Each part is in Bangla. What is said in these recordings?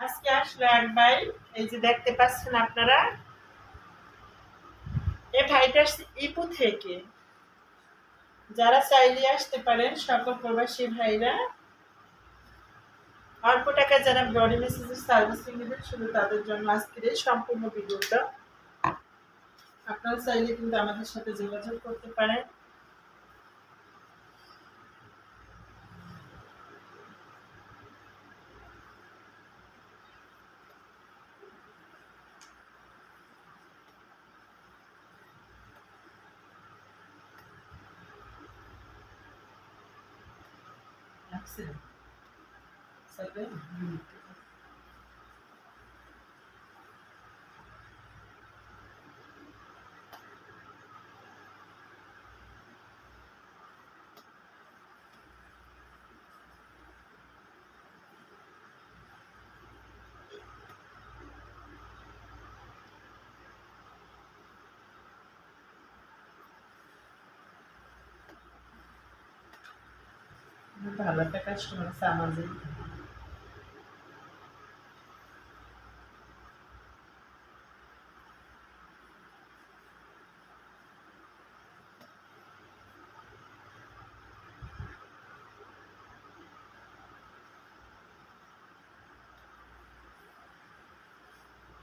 আজকে আসলো এক ভাই, এই যে দেখতে পাচ্ছেন আপনারা, এই ভাইটা আসছে ইপু থেকে। যারা চাইলে আসতে পারেন সকল প্রবাসী ভাইরা, অল্প টাকায় যারা বডি মেসেজের সার্ভিসিং নেবেন শুধু তাদের জন্য আজকের এই সম্পূর্ণ ভিডিওটা। আপনারা চাইলে কিন্তু আমাদের সাথে যোগাযোগ করতে পারেন। ভালো একটা কাস্টমার আছে আমাদের।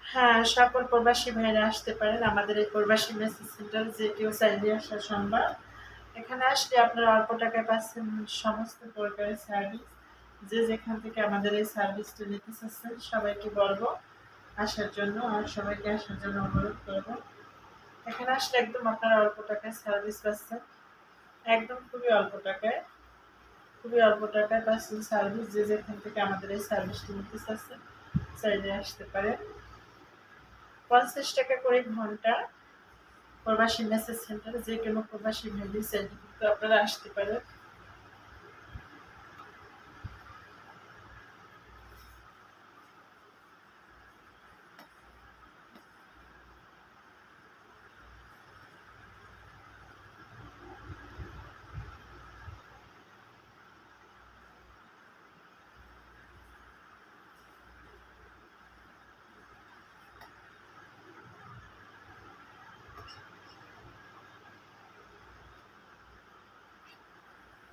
হ্যাঁ, সকল প্রবাসী ভাইরা আসতে পারেন আমাদের এই প্রবাসী মেসেজ সেন্টার, যে কেউ চাইলে আসা সম্ভব। এখানে আসলে আপনারা অল্প টাকায় পাচ্ছেন সমস্ত প্রকারের সার্ভিস। যে যেখান থেকে আমাদের এই সার্ভিসটা নিতে চাচ্ছেন সবাইকে বলবো আসার জন্য, আর সবাইকে আসার জন্য অনুরোধ করবো। এখানে আসলে একদম আপনারা অল্প টাকায় সার্ভিস পাচ্ছেন, একদম খুবই অল্প টাকায় পাচ্ছেন সার্ভিস। যে যেখান থেকে আমাদের এই সার্ভিসটা নিতে চাচ্ছেন চাইলে আসতে পারেন। 50 টাকা করে ঘন্টা প্রবাসী মেসেজ সেন্টারে, যে কোনো প্রবাসী ভাইদের চাইলে কিন্তু আপনারা আসতে পারেন।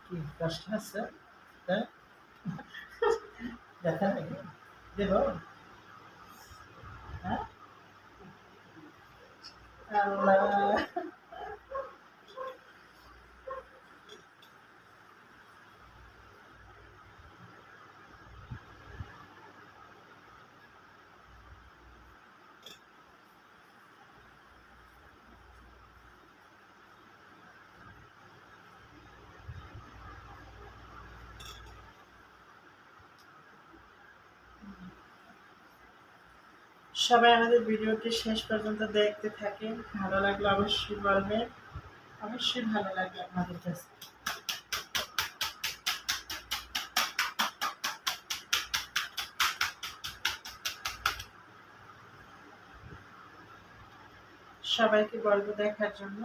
কি কষ্ট আছে? হ্যাঁ, দেখা নাকি দেব? হ্যাঁ, আল্লাহ। সবাই আমাদের ভিডিওটি শেষ পর্যন্ত দেখতে থাকেন। ভালো লাগলে অবশ্যই বলবেন, অবশ্যই ভালো লাগবে আমাদের কাছে। সবাইকে বলবো দেখার জন্য।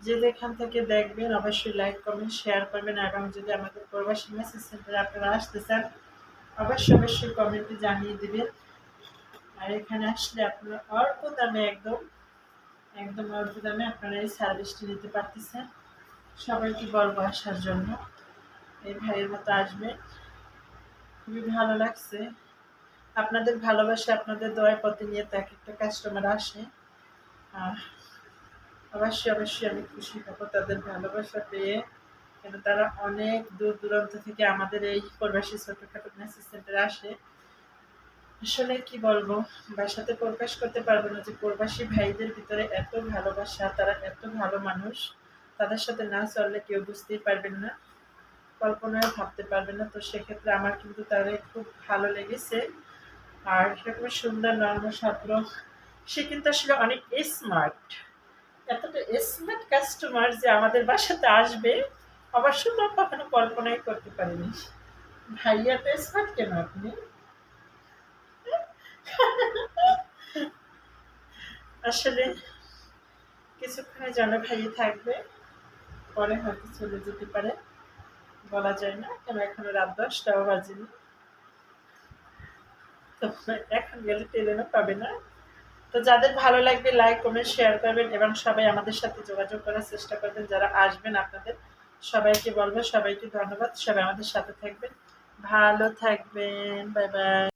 যে যেখান থেকে দেখবেন অবশ্যই লাইক কমেন্ট শেয়ার করবেন, এবং যদি আমাদের প্রবাসী মেসেজ সেন্টারে আপনারা আসতে চান অবশ্যই কমেন্টে জানিয়ে দিবেন। আর এখানে আসলে আপনারা অল্প দামে, একদম একদম অল্প দামে আপনারা এই সার্ভিসটি নিতে পারতেছেন। সবাইকে বলবো আসার জন্য, এই ভাইয়ের মতো আসবে। খুবই ভালো লাগছে আপনাদের ভালোবাসা, আপনাদের দয়া প্রতিনিয়ত এক একটা কাস্টমার আসে। অবশ্যই আমি খুশি হব তাদের ভালোবাসা পেয়ে, কেন তারা অনেক দূর দূরান্ত থেকে আমাদের এই প্রবাসী ছোটখাটো মেসেজ সেন্টারে আসে। আসলে কি বলবো, ভাষাতে প্রকাশ করতে পারবো না যে প্রবাসী ভাইদের ভিতরে এত ভালোবাসা, তারা এত ভালো মানুষ। তাদের সাথে না চললে কেউ বুঝতেই পারবেন না, কল্পনায় ভাবতে পারবেন না। তো সেক্ষেত্রে আমার কিন্তু তাদের খুব ভালো লেগেছে। আর সেরকম সুন্দর নর্ম ছাত্র, সে কিন্তু আসলে অনেক স্মার্ট, এতটা স্মার্ট কাস্টমার যে আমাদের বাসাতে আসবে অবশ্য তো কখনো কল্পনাই করতে পারিনি। ভাইয়া তো স্মার্ট কেন আপনি? আসলে কিছুক্ষণের জন্য ভাইয়া থাকবে, পরে হয়তো চলে যেতে পারে, বলা যায় না, কেন এখনো রাত 10টাও বাজেনি। তো এখন গেলে ট্রেনও পাবে না। তো যাদের ভালো লাগবে লাইক কমেন্ট শেয়ার করবেন এবং সবাই আমাদের সাথে যোগাযোগ করার চেষ্টা করবেন। যারা আসবেন আপনাদের সবাইকে বলবো, সবাইকে ধন্যবাদ। সবাই আমাদের সাথে থাকবেন, ভালো থাকবেন। Bye bye.